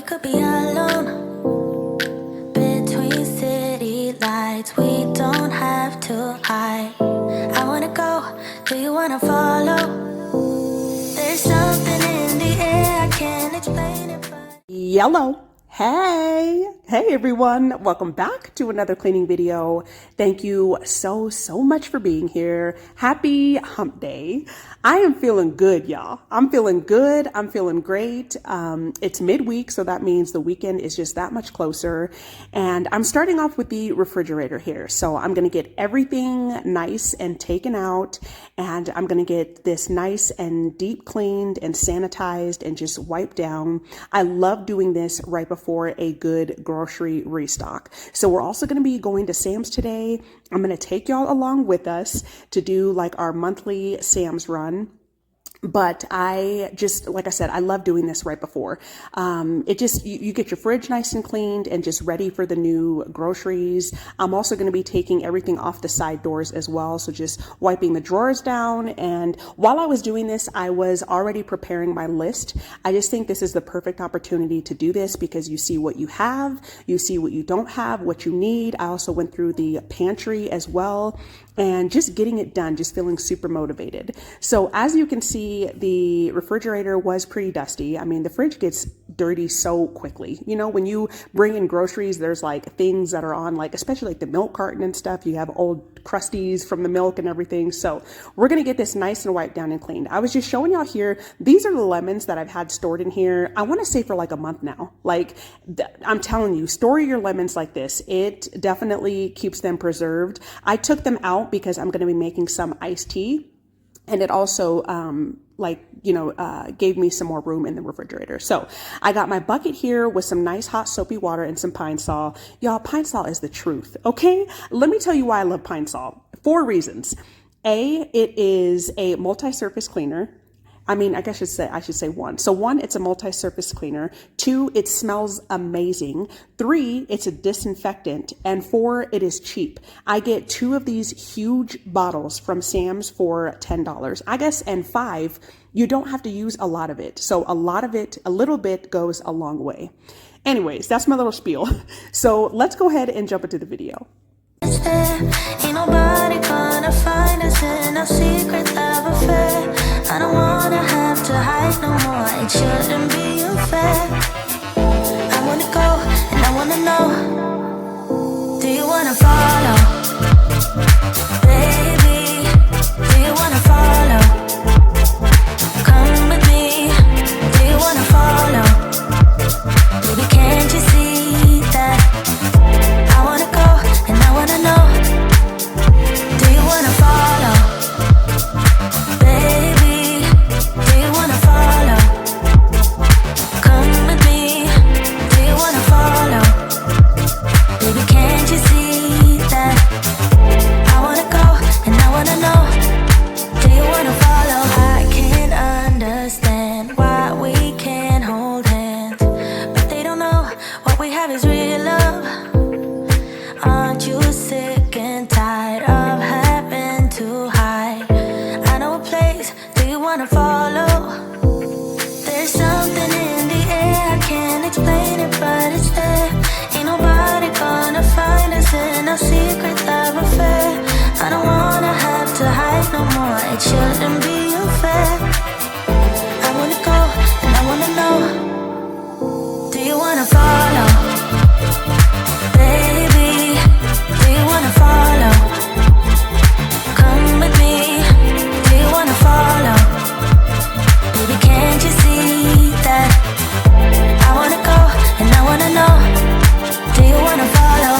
could be alone between city lights. We don't have to hide. I wanna go, do you wanna follow? There's something in the air, I can't explain it, but Yellow. Hey everyone, welcome back to another cleaning video. Thank you so much for being here. Happy hump day. I am feeling good, y'all. I'm feeling good. I'm feeling great. It's midweek, so that means the weekend is just that much closer. And I'm starting off with the refrigerator here. So I'm going to get everything nice and taken out, and I'm going to get this nice and deep cleaned and sanitized and just wiped down. I love doing this right before a good grocery restock. So we're also going to be going to Sam's today. I'm going to take y'all along with us to do like our monthly Sam's run. But I just, like I said, I love doing this right before. It just, you get your fridge nice and cleaned and just ready for the new groceries. I'm also going to be taking everything off the side doors as well. So just wiping the drawers down. And while I was doing this, I was already preparing my list. I just think this is the perfect opportunity to do this because you see what you have, you see what you don't have, what you need. I also went through the pantry as well, and just getting it done, just feeling super motivated. So as you can see, the refrigerator was pretty dusty. I mean, the fridge gets dirty so quickly. You know, when you bring in groceries, there's like things that are on, like, especially like the milk carton and stuff. You have old crusties from the milk and everything. So we're going to get this nice and wiped down and cleaned. I was just showing y'all here. These are the lemons that I've had stored in here. I want to say for like a month now. Like, I'm telling you, store your lemons like this. It definitely keeps them preserved. I took them out because I'm going to be making some iced tea. And it also, gave me some more room in the refrigerator. So I got my bucket here with some nice hot soapy water and some Pine Sol. Y'all, Pine Sol is the truth. Okay. Let me tell you why I love Pine Sol. 4 reasons. A, it is a multi-surface cleaner. I mean, I should say 1. So 1, it's a multi-surface cleaner. 2, it smells amazing. 3, it's a disinfectant. And 4, it is cheap. I get 2 of these huge bottles from Sam's for $10, I guess. And 5, you don't have to use a lot of it. So a little bit goes a long way. Anyways, that's my little spiel. So let's go ahead and jump into the video. ain't nobody gonna find us in our secret love affair. I don't wanna have to hide no more, it shouldn't be unfair. I wanna go and I wanna know, do you wanna follow? Baby, do you wanna follow? Come with me, do you wanna follow? Baby, can't you see that? I wanna go and I wanna know, do you wanna follow? Baby, do you wanna follow? Come with me, do you wanna follow? Baby, can't you see that? I wanna go and I wanna know, do you wanna follow? I can't understand why we can't hold hands, but they don't know what we have is real love. Aren't you sick and tired of having to hide? I know a place, do you wanna follow? There's something in the air, I can't explain it, but it's there. Ain't nobody gonna find us in our secret love affair. I don't wanna have to hide no more, it shouldn't be unfair. I wanna go and I wanna know, do you wanna follow? Baby, do you wanna follow? Come with me, do you wanna follow? Baby, can't you see that? I wanna go and I wanna know, do you wanna follow?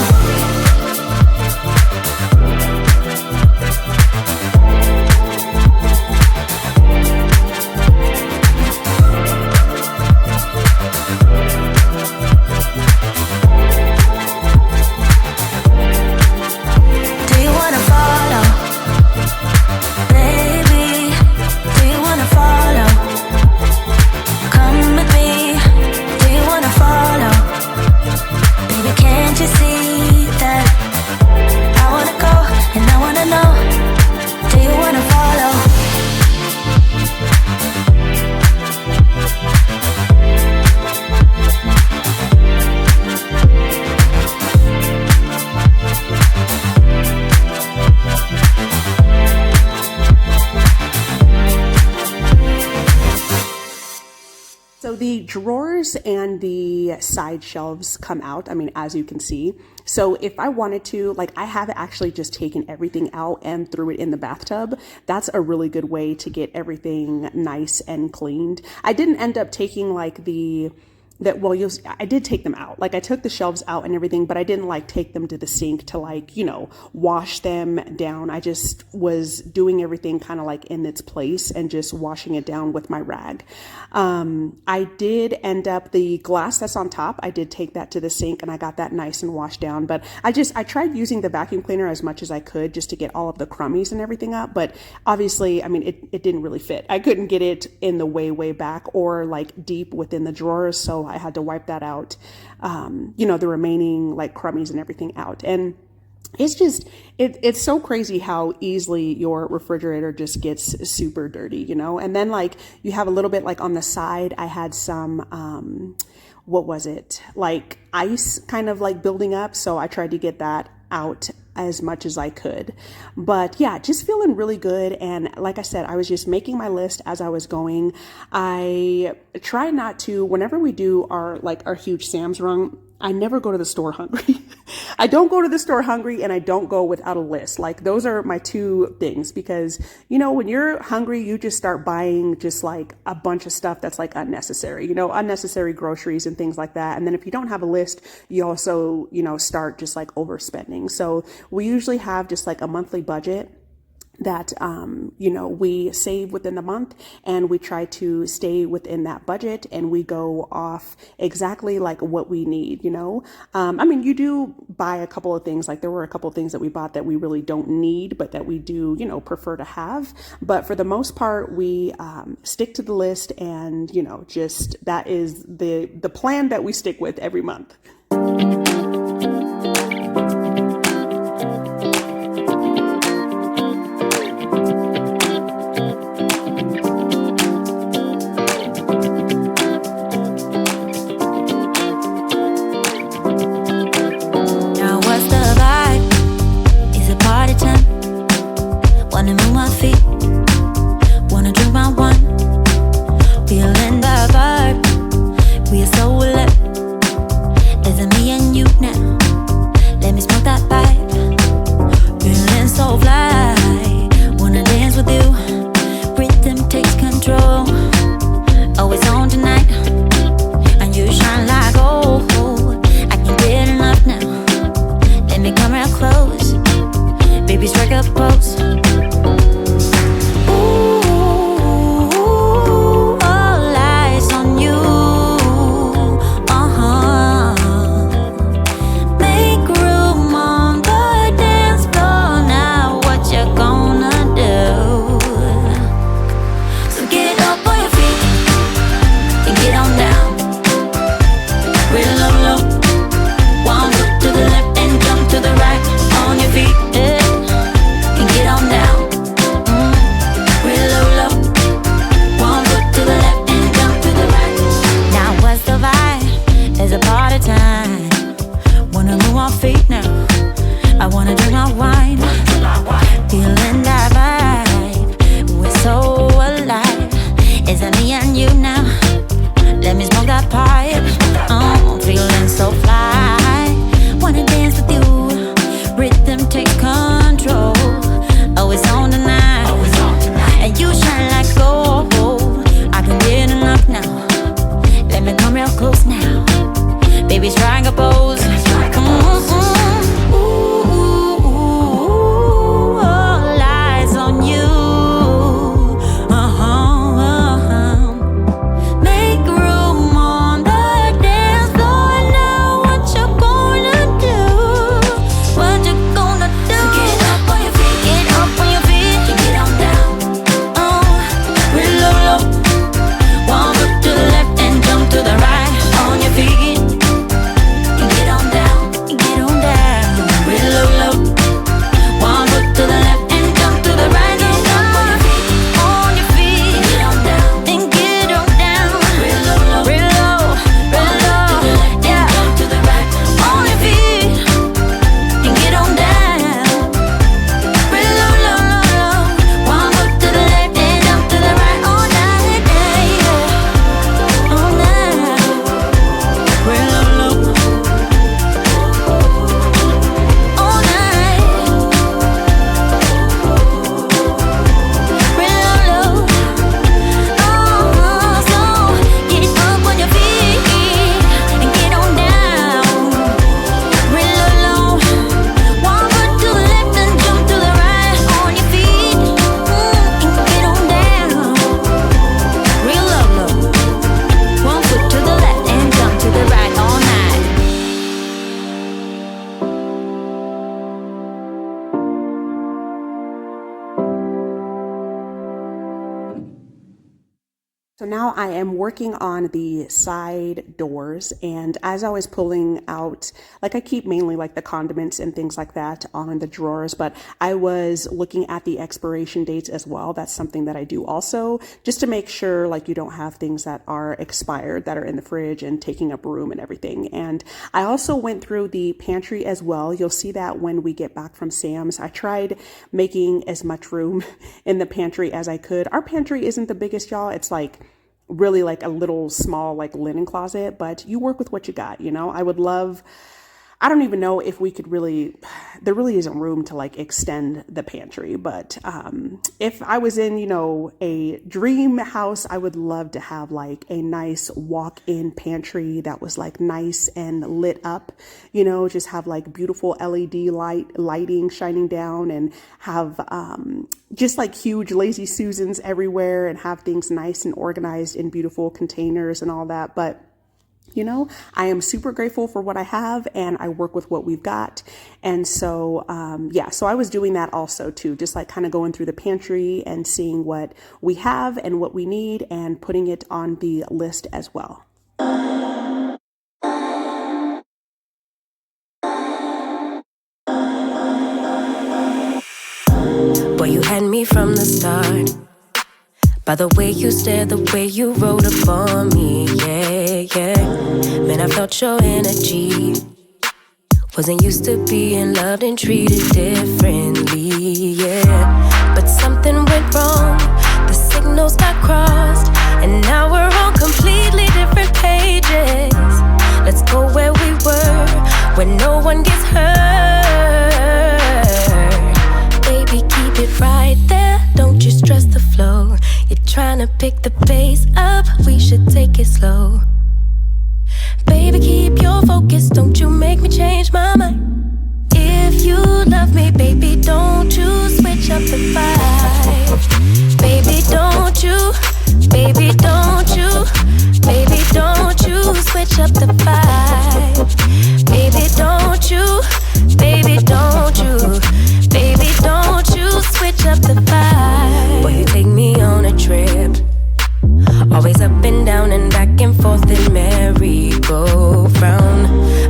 So the drawers and the side shelves come out, I mean, as you can see. So if I wanted to, like, I have actually just taken everything out and threw it in the bathtub. That's a really good way to get everything nice and cleaned. I didn't end up taking like I did take them out. Like I took the shelves out and everything, but I didn't like take them to the sink to like, wash them down. I just was doing everything kind of like in its place and just washing it down with my rag. I did end up the glass that's on top. I did take that to the sink and I got that nice and washed down, but I tried using the vacuum cleaner as much as I could just to get all of the crummies and everything up. But obviously, I mean, it didn't really fit. I couldn't get it in the way back or like deep within the drawers. So I had to wipe that out, the remaining like crummies and everything out. And it's just, it's so crazy how easily your refrigerator just gets super dirty, and then like you have a little bit like on the side, I had some, what was it? Like ice kind of like building up. So I tried to get that out as much as I could. But yeah, just feeling really good. And like I said, I was just making my list as I was going. I try not to, whenever we do our huge Sam's run, I never go to the store hungry. I don't go to the store hungry and I don't go without a list. Like those are my two things because, when you're hungry, you just start buying just like a bunch of stuff that's like unnecessary, unnecessary groceries and things like that. And then if you don't have a list, you also, start just like overspending. So we usually have just like a monthly budget that, we save within the month and we try to stay within that budget and we go off exactly like what we need, I mean, you do buy a couple of things, like there were a couple of things that we bought that we really don't need, but that we do, prefer to have. But for the most part, we, stick to the list and, just that is the plan that we stick with every month. So now I am working on the side doors, and as I was pulling out, like I keep mainly like the condiments and things like that on the drawers, but I was looking at the expiration dates as well. That's something that I do also, just to make sure like you don't have things that are expired that are in the fridge and taking up room and everything. And I also went through the pantry as well. You'll see that when we get back from Sam's. I tried making as much room in the pantry as I could. Our pantry isn't the biggest, y'all. It's like really like a little small like linen closet, but you work with what you got, you know. I don't even know if we could really, there really isn't room to like extend the pantry, but if I was in, you know, a dream house, I would love to have like a nice walk-in pantry that was like nice and lit up, you know, just have like beautiful LED lighting shining down, and have just like huge lazy Susans everywhere, and have things nice and organized in beautiful containers and all that. But you know, I am super grateful for what I have, and I work with what we've got. And so, yeah, so I was doing that also too, just like kind of going through the pantry and seeing what we have and what we need and putting it on the list as well. Boy, you had me from the start. By the way you stared, the way you rolled up on me, yeah, yeah. Man, I felt your energy. Wasn't used to being loved and treated differently, yeah. But something went wrong, the signals got crossed, and now we're on completely different pages. Let's go where we were, where no one gets hurt. Baby, keep it right there, don't you stress the flow. You're trying to pick the pace up, we should take it slow. Baby, keep your focus, don't you make me change my mind. If you love me, baby, don't you switch up the vibe. Baby, don't you, baby, don't you, baby, don't you switch up the vibe. Baby, don't you, baby, don't you, baby, don't you switch up the vibe. Boy, you take me on a trip, always up and down and back and forth in merry-go-round.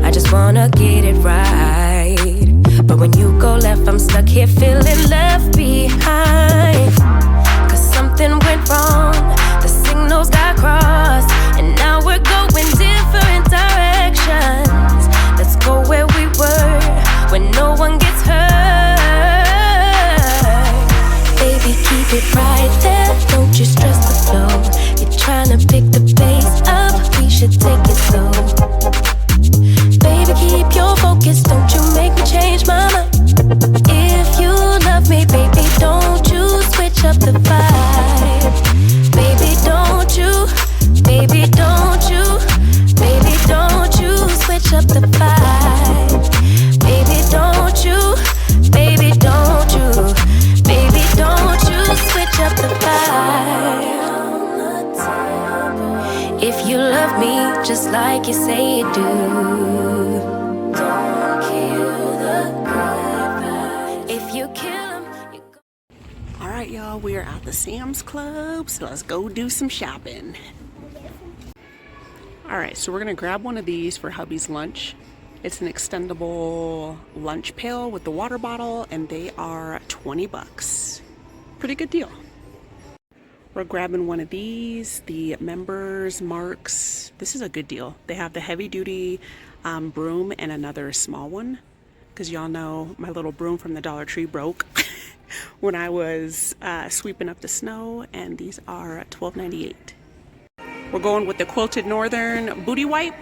I just wanna get it right, but when you go left, I'm stuck here feeling left behind. Cause something went wrong, the signals got crossed, and now we're going different directions. Let's go where we were, when no one gets hurt. Baby, keep it right there, don't you stress the flow. You're trying to pick the pace up, we should take it slow. Baby, keep your focus, don't you make me change my mind. If you love me, baby, don't you switch up the vibe. Baby, don't you, baby, don't you, baby, don't you switch up the vibe. Baby, don't you, baby, don't you, baby, don't you switch up the vibe. If you love me just like you say you do, don't kill the good vibes. If you kill them, you go. All right, y'all, we are at the Sam's Club, so let's go do some shopping. All right, so we're gonna grab one of these for hubby's lunch. It's an extendable lunch pail with the water bottle, and they are 20 bucks. Pretty good deal. We're grabbing one of these, the Members Marks. This is a good deal. They have the heavy duty broom and another small one, because y'all know my little broom from the Dollar Tree broke when I was sweeping up the snow, and these are $12.98. We're going with the Quilted Northern Booty Wipe.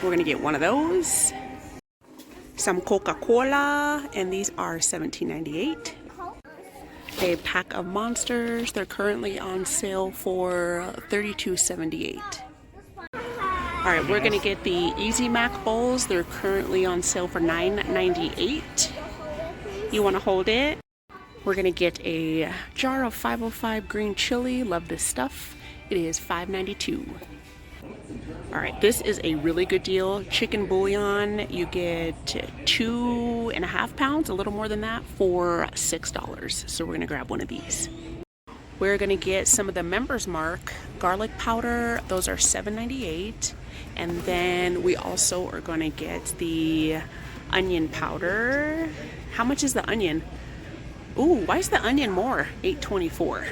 We're gonna get one of those. Some Coca-Cola, and these are $17.98. A pack of Monsters. They're currently on sale for $32.78. All right, we're gonna get the Easy Mac bowls. They're currently on sale for $9.98. You wanna hold it? We're gonna get a jar of 505 green chili. Love this stuff. It is $5.92. All right, this is a really good deal. Chicken bouillon, you get 2.5 pounds, a little more than that, for $6. So we're gonna grab one of these. We're gonna get some of the Members Mark garlic powder. Those are $7.98. And then we also are gonna get the onion powder. How much is the onion? Ooh, why is the onion more? $8.24.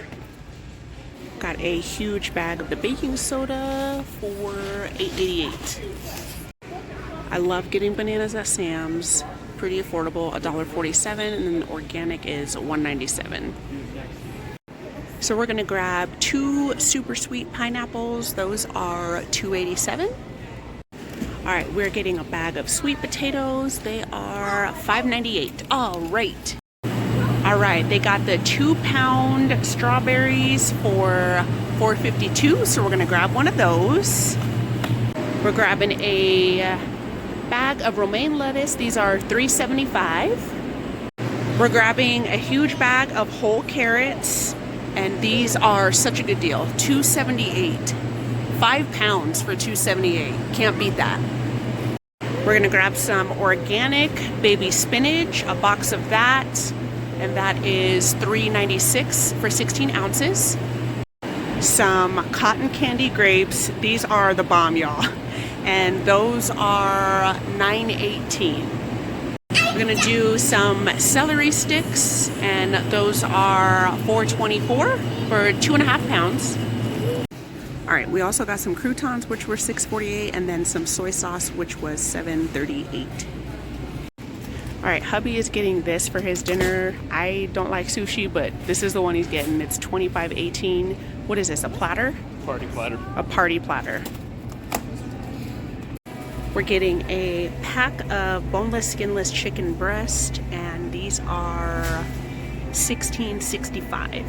Got a huge bag of the baking soda for $8.88. I love getting bananas at Sam's. Pretty affordable, $1.47, and then the organic is $1.97. So we're gonna grab 2 super sweet pineapples. Those are $2.87. All right, we're getting a bag of sweet potatoes. They are $5.98. All right. All right, they got the 2-pound strawberries for $4.52. So we're gonna grab one of those. We're grabbing a bag of romaine lettuce. These are $3.75. We're grabbing a huge bag of whole carrots, and these are such a good deal. $2.78. 5 pounds for $2.78. Can't beat that. We're gonna grab some organic baby spinach, a box of that, and that is $3.96 for 16 ounces. Some cotton candy grapes. These are the bomb, y'all. And those are $9.18. We're gonna do some celery sticks, and those are $4.24 for 2.5 pounds. All right, we also got some croutons, which were $6.48, and then some soy sauce, which was $7.38. All right, hubby is getting this for his dinner. I don't like sushi, but this is the one he's getting. It's $25.18. What is this, a platter? Party platter. A party platter. We're getting a pack of boneless, skinless chicken breast, and these are $16.65.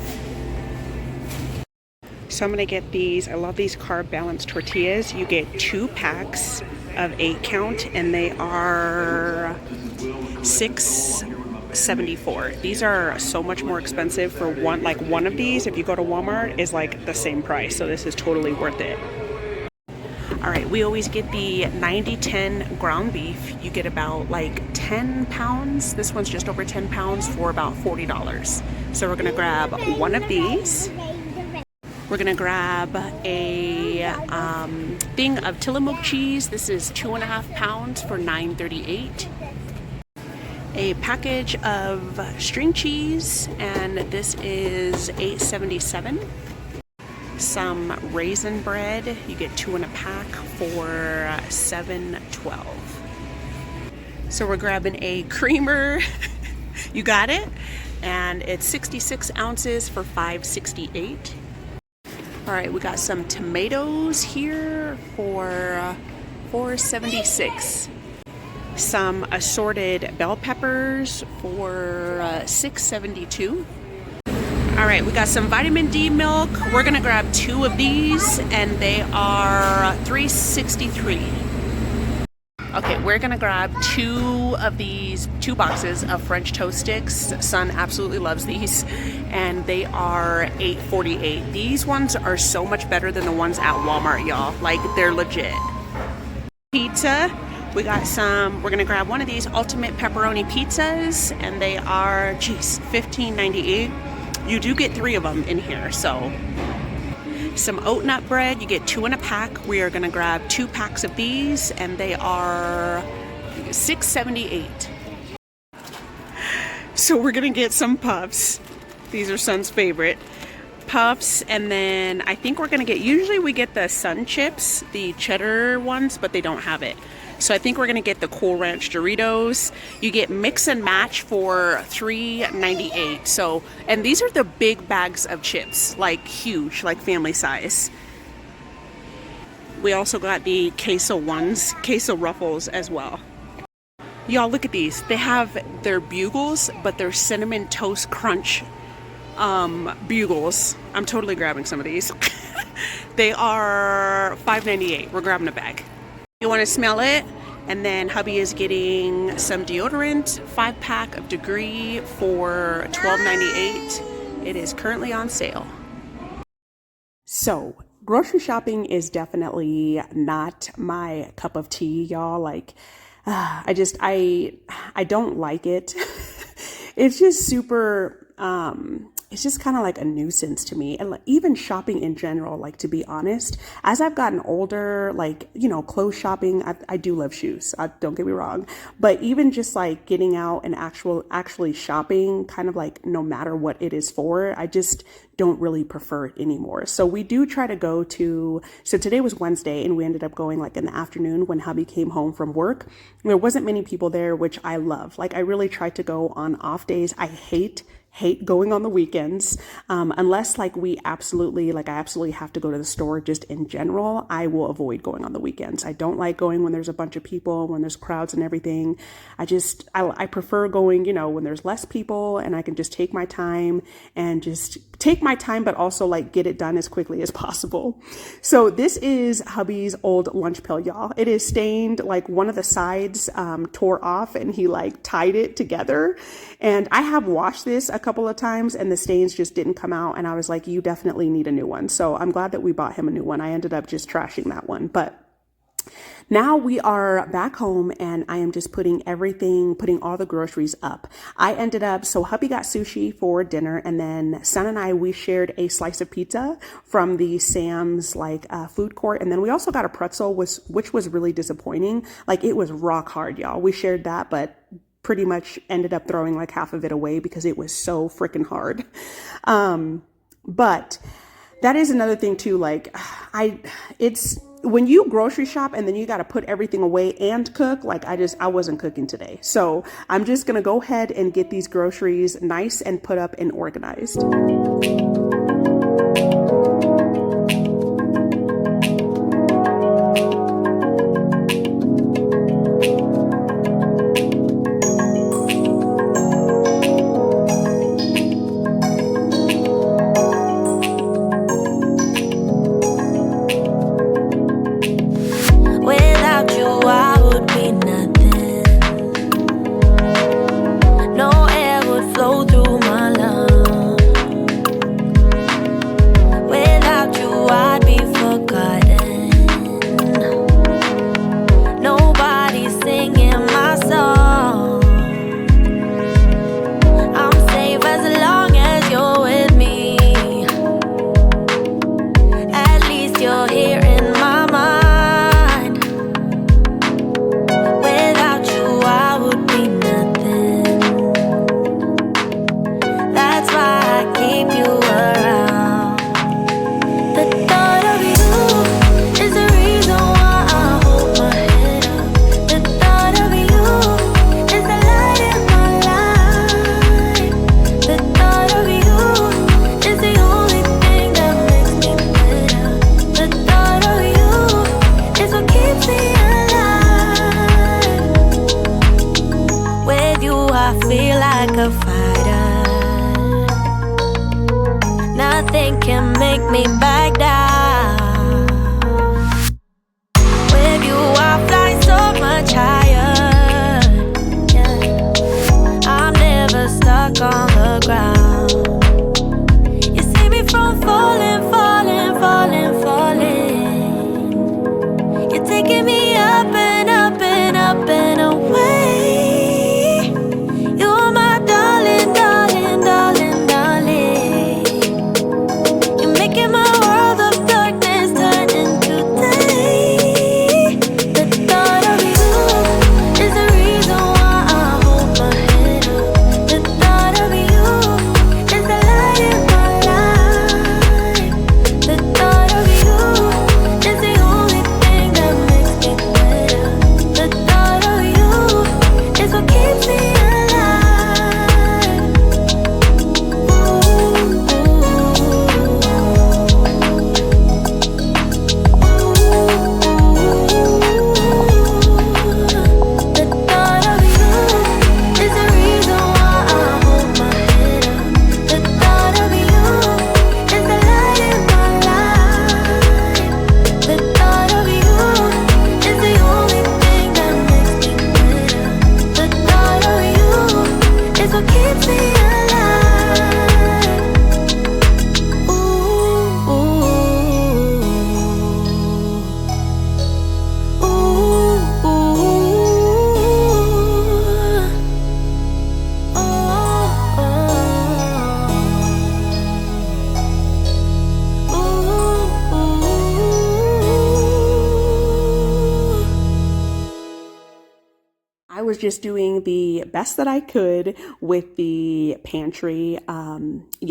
So I'm gonna get these. I love these carb balanced tortillas. You get 2 packs of 8 count, and they are $6.74. These are so much more expensive for one. Like one of these, if you go to Walmart, is like the same price. So this is totally worth it. All right, we always get the 90-10 ground beef. You get about like 10 pounds. This one's just over 10 pounds for about $40. So we're gonna grab one of these. We're gonna grab a thing of Tillamook cheese. This is 2.5 pounds for $9.38. A package of string cheese, and this is $8.77. Some raisin bread. You get 2 in a pack for $7.12. So we're grabbing a creamer. You got it? And it's 66 ounces for $5.68. All right, we got some tomatoes here for $4.76. Some assorted bell peppers for $6.72. All right, we got some vitamin D milk. We're gonna grab 2 of these, and they are $3.63. Okay, we're gonna grab 2 of these, 2 boxes of French toast sticks. Son absolutely loves these, and they are $8.48. These ones are so much better than the ones at Walmart, y'all. Like, they're legit. Pizza, we got some, we're gonna grab one of these ultimate pepperoni pizzas, and they are, geez, $15.98. You do get 3 of them in here, so. Some oat nut bread, you get 2 in a pack. We are gonna grab 2 packs of these, and they are $6.78. So we're gonna get some puffs. These are Son's favorite. Puffs, and then I think we're gonna get, usually we get the Sun Chips, the cheddar ones, but they don't have it. So I think we're gonna get the Cool Ranch Doritos. You get mix and match for $3.98. So, and these are the big bags of chips, like huge, like family size. We also got the queso ones, queso ruffles as well. Y'all, look at these. They have their bugles, but they're cinnamon toast crunch bugles. I'm totally grabbing some of these. They are $5.98. We're grabbing a bag. You want to smell it? And then hubby is getting some deodorant, 5-pack of Degree for $12.98. It is currently on sale. So, grocery shopping is definitely not my cup of tea, y'all. Like, I don't like it. It's just super it's just kind of like a nuisance to me. And like, even shopping in general, like to be honest, as I've gotten older, like, you know, clothes shopping, I do love shoes. Don't get me wrong. But even just like getting out and actually shopping, kind of like no matter what it is for, I just don't really prefer it anymore. So we do try to go to, so today was Wednesday and we ended up going like in the afternoon when hubby came home from work. There wasn't many people there, which I love. Like I really try to go on off days. I hate going on the weekends, unless like I absolutely have to go to the store. Just in general, I will avoid going on the weekends. I don't like going when there's a bunch of people, when there's crowds and everything. I prefer going, you know, when there's less people and I can just take my time, but also like get it done as quickly as possible. So this is hubby's old lunch pail, y'all. It is stained, like one of the sides tore off and he like tied it together. And I have washed this a couple of times and the stains just didn't come out. And I was like, you definitely need a new one. So I'm glad that we bought him a new one. I ended up just trashing that one. But now we are back home and I am just putting all the groceries up. So hubby got sushi for dinner and then son and I, we shared a slice of pizza from the Sam's food court. And then we also got a pretzel, which was really disappointing. Like it was rock hard, y'all. We shared that, but pretty much ended up throwing like half of it away because it was so freaking hard. But that is another thing too. Like it's when you grocery shop and then you got to put everything away and cook, like I wasn't cooking today. So I'm just going to go ahead and get these groceries nice and put up and organized. Nothing can make me back down. With you I fly so much higher. Yeah. I'm never stuck on the ground. You see me from falling, falling, falling, falling. You're taking me up and up and up and away. You're my darling, darling, darling, darling. You're making my world a was just doing the best that I could with the pantry.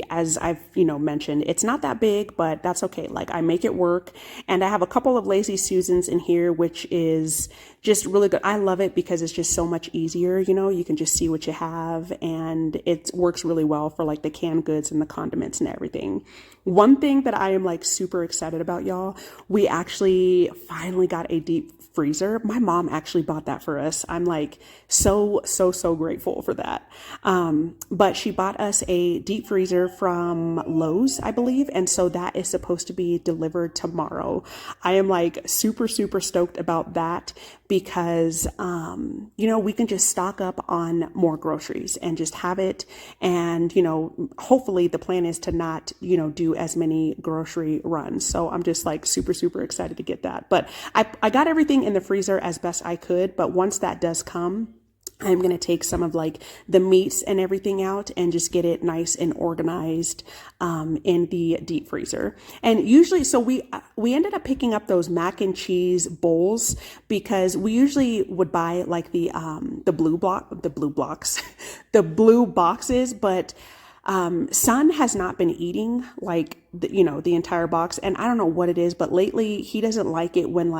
As I've, mentioned, it's not that big, but that's okay. Like, I make it work. And I have a couple of Lazy Susans in here, which is just really good. I love it because it's just so much easier. You can just see what you have, and it works really well for like the canned goods and the condiments and everything. One thing that I am like super excited about, y'all, we actually finally got a deep freezer. My mom actually bought that for us. I'm like so grateful for that. But she bought us a deep freezer from Lowe's, I believe. And so that is supposed to be delivered tomorrow. I am like super stoked about that because, we can just stock up on more groceries and just have it. And, hopefully the plan is to not, do as many grocery runs. So I'm just like super excited to get that. But I got everything in the freezer as best I could. But once that does come, I'm going to take some of like the meats and everything out and just get it nice and organized in the deep freezer. And usually, so we ended up picking up those mac and cheese bowls because we usually would buy like the blue boxes, but Son has not been eating like the entire box, and I don't know what it is, but lately he doesn't like it when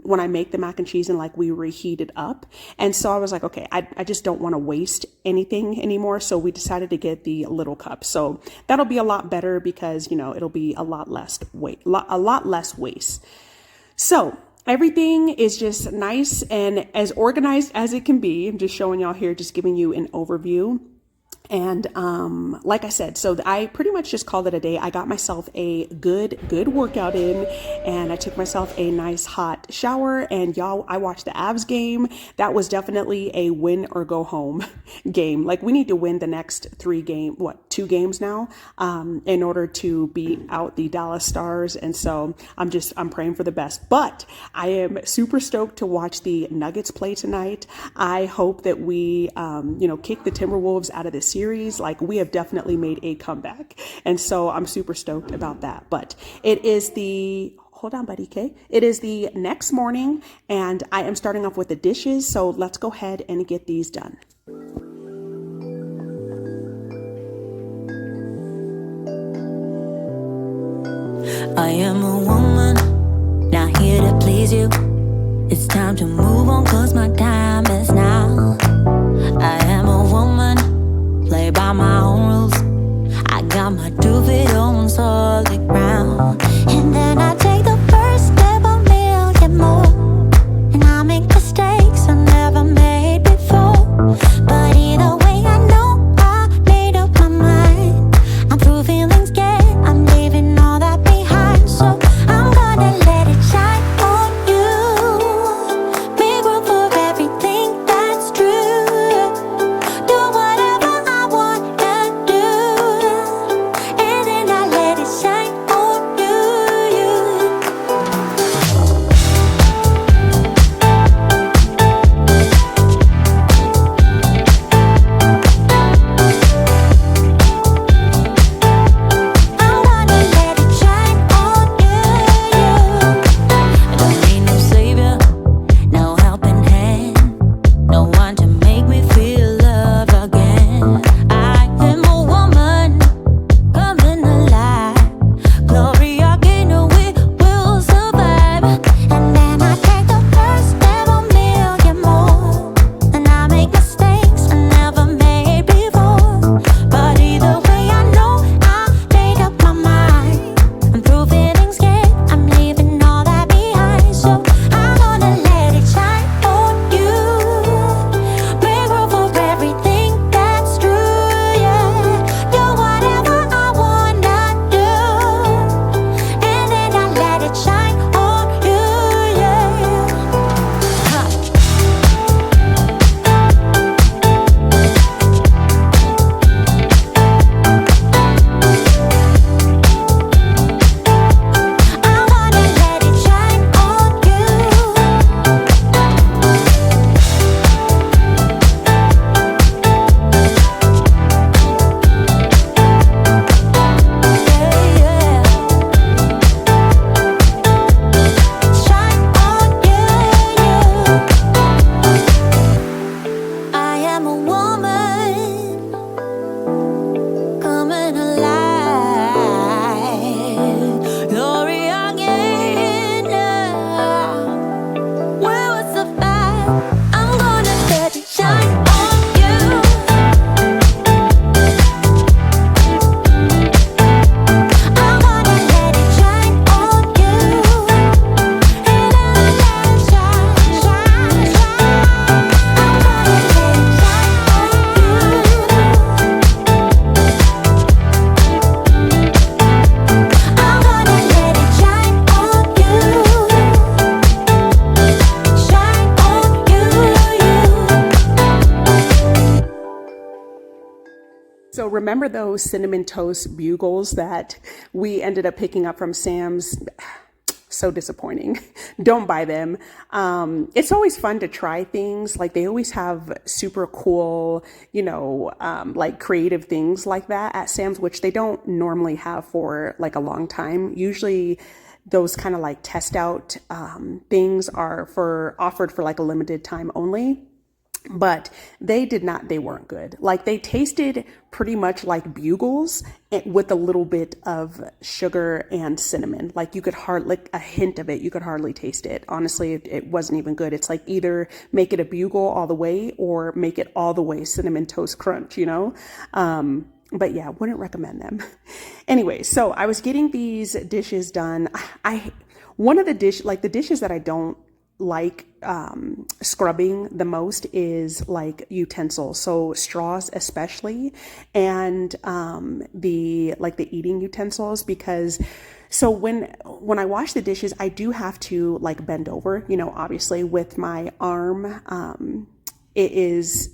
when I make the mac and cheese and like we reheat it up. And so I was like, okay, I just don't want to waste anything anymore. So we decided to get the little cup. So that'll be a lot better because it'll be a lot less waste. So everything is just nice and as organized as it can be. I'm just showing y'all here, just giving you an overview. And like I said, so I pretty much just called it a day. I got myself a good workout in, and I took myself a nice hot shower. And y'all, I watched the Avs game. That was definitely a win or go home game. Like, we need to win the next 2 games now, in order to beat out the Dallas Stars. And so I'm praying for the best. But I am super stoked to watch the Nuggets play tonight. I hope that we, kick the Timberwolves out of this series. Like, we have definitely made a comeback. And so I'm super stoked about that. But it is hold on, buddy, okay? It is the next morning, and I am starting off with the dishes. So let's go ahead and get these done. I am a woman, not here to please you. It's time to move on, cause my time is now. I am a woman, play by my own rules. I got my 2 feet on solid ground. And then I take the first step, a million more. And I make mistakes I never made before. But either way, I know I made up my mind. I'm through feelings, I'm leaving all that behind. So I'm gonna let it shine on you. Make room for everything that's true. Do whatever I want and remember those cinnamon toast bugles that we ended up picking up from Sam's? So disappointing. Don't buy them. It's always fun to try things. Like they always have super cool, like creative things like that at Sam's, which they don't normally have for like a long time. Usually those kind of like test out things are offered for like a limited time only. But they weren't good. Like they tasted pretty much like bugles with a little bit of sugar and cinnamon. Like you could like a hint of it, you could hardly taste it. Honestly, it wasn't even good. It's like either make it a bugle all the way or make it all the way cinnamon toast crunch, but yeah, wouldn't recommend them. Anyway, so I was getting these dishes done. One of the dishes that I don't like scrubbing the most is like utensils, so straws especially, and the eating utensils, because so when I wash the dishes, I do have to like bend over, obviously with my arm. It is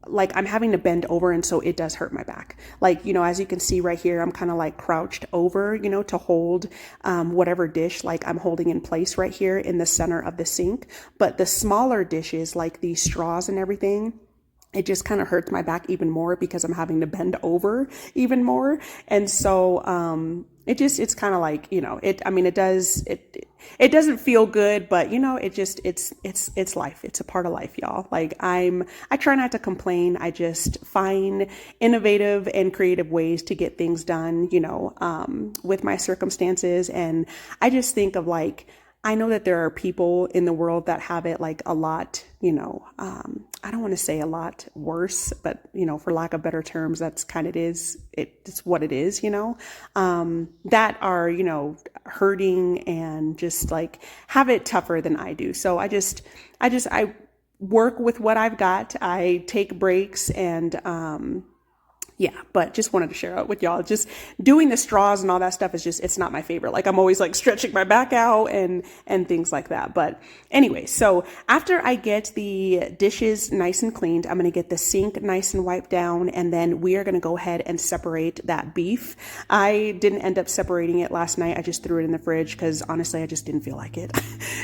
like I'm having to bend over, and so it does hurt my back. Like, as you can see right here, I'm kind of like crouched over, to hold whatever dish like I'm holding in place right here in the center of the sink. But the smaller dishes, like these straws and everything, it just kind of hurts my back even more because I'm having to bend over even more. And so it's kind of like, it doesn't feel good, but it's life. It's a part of life, y'all. Like I try not to complain. I just find innovative and creative ways to get things done, with my circumstances. And I just think of like, I know that there are people in the world that have it like a lot, I don't want to say a lot worse, but, for lack of better terms, that's kind of it's what it is, that are, hurting and just like have it tougher than I do. So I work with what I've got. I take breaks and, yeah, but just wanted to share it with y'all. Just doing the straws and all that stuff is it's not my favorite. Like I'm always like stretching my back out and things like that. But anyway, so after I get the dishes nice and cleaned, I'm going to get the sink nice and wiped down. And then we are going to go ahead and separate that beef. I didn't end up separating it last night. I just threw it in the fridge because honestly, I just didn't feel like it.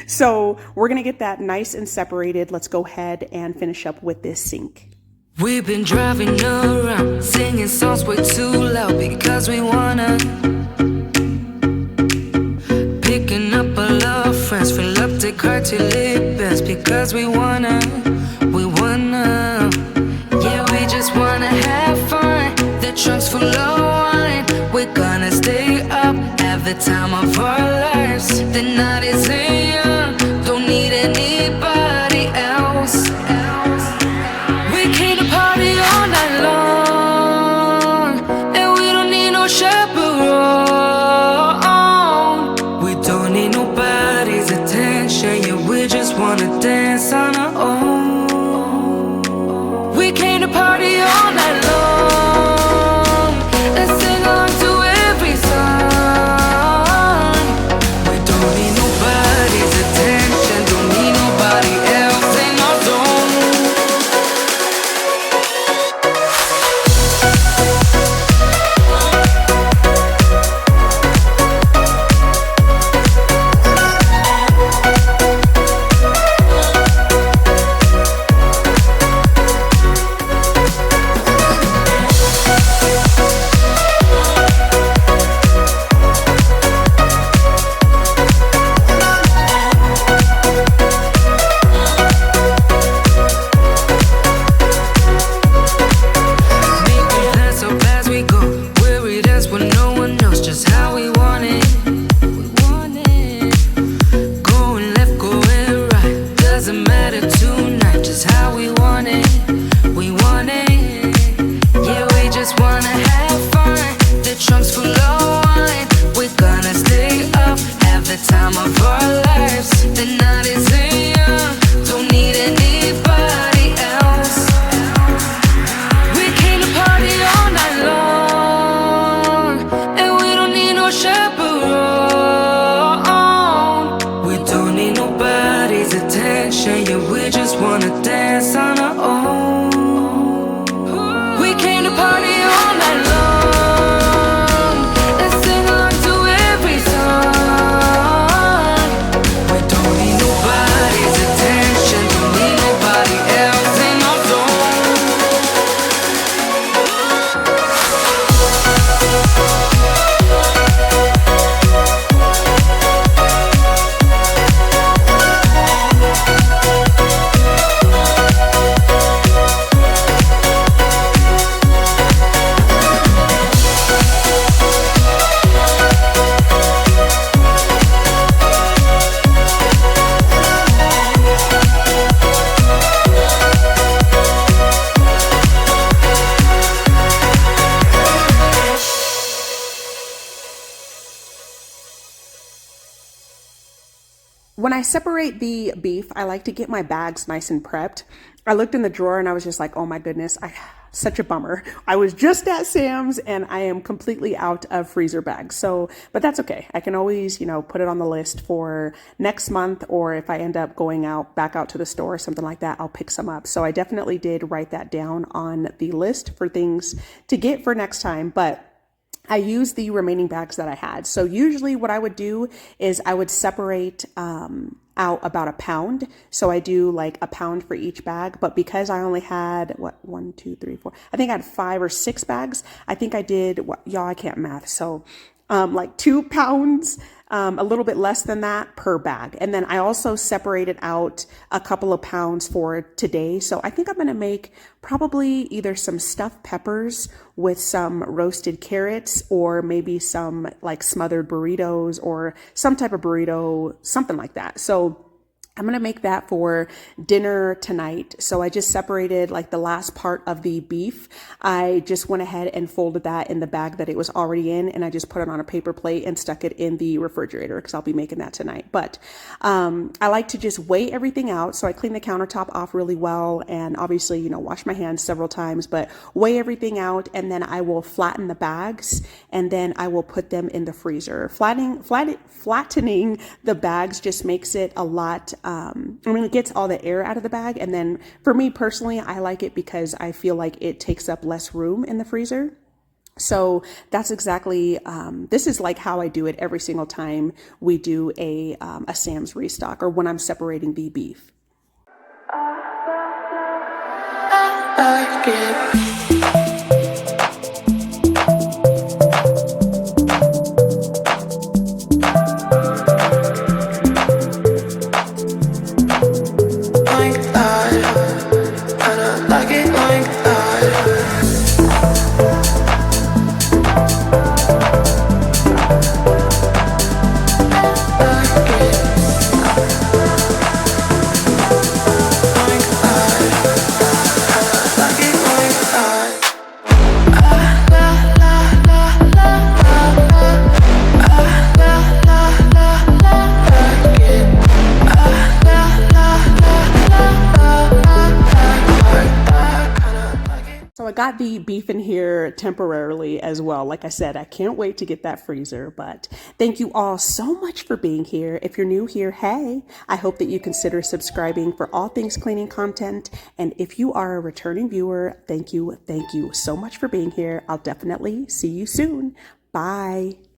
So we're going to get that nice and separated. Let's go ahead and finish up with this sink. We've been driving around, singing songs way too loud because we wanna. Picking up all our friends, fill up the car till it bends because we wanna. Yeah, we just wanna have fun. The trunk's full of wine. We're gonna stay up, have the time of our lives. The night is young, don't need anybody else. We came to party all night long, and we don't need no chaperone. We don't need nobody's attention, yeah, we just wanna dance on our own. We came to party all night long, and sing along to every song. We don't need nobody. When I separate the beef, I like to get my bags nice and prepped. I looked in the drawer and I was just like, oh my goodness, such a bummer. I was just at Sam's and I am completely out of freezer bags. So, but that's okay. I can always, you know, put it on the list for next month, or if I end up going back out to the store or something like that, I'll pick some up. So I definitely did write that down on the list for things to get for next time. But I used the remaining bags that I had. So usually what I would do is I would separate out about a pound. So I do like a pound for each bag. But because I only had, one, two, three, four, I think I had 5 or 6 bags. I think I did, y'all, I can't math. So like 2 pounds, a little bit less than that per bag. And then I also separated out a couple of pounds for today. So I think I'm going to make probably either some stuffed peppers with some roasted carrots, or maybe some like smothered burritos or some type of burrito, something like that. So I'm going to make that for dinner tonight. So I just separated like the last part of the beef. I just went ahead and folded that in the bag that it was already in, and I just put it on a paper plate and stuck it in the refrigerator because I'll be making that tonight. But I like to just weigh everything out. So I clean the countertop off really well, and obviously, you know, wash my hands several times, but weigh everything out, and then I will flatten the bags, and then I will put them in the freezer. Flattening the bags just makes it a lot it gets all the air out of the bag. And then for me personally, I like it because I feel like it takes up less room in the freezer. So that's exactly, this is like how I do it every single time we do a Sam's restock, or when I'm separating the beef. So I got the beef in here temporarily as well. Like I said, I can't wait to get that freezer, but thank you all so much for being here. If you're new here, hey, I hope that you consider subscribing for all things cleaning content. And if you are a returning viewer, thank you so much for being here. I'll definitely see you soon. Bye.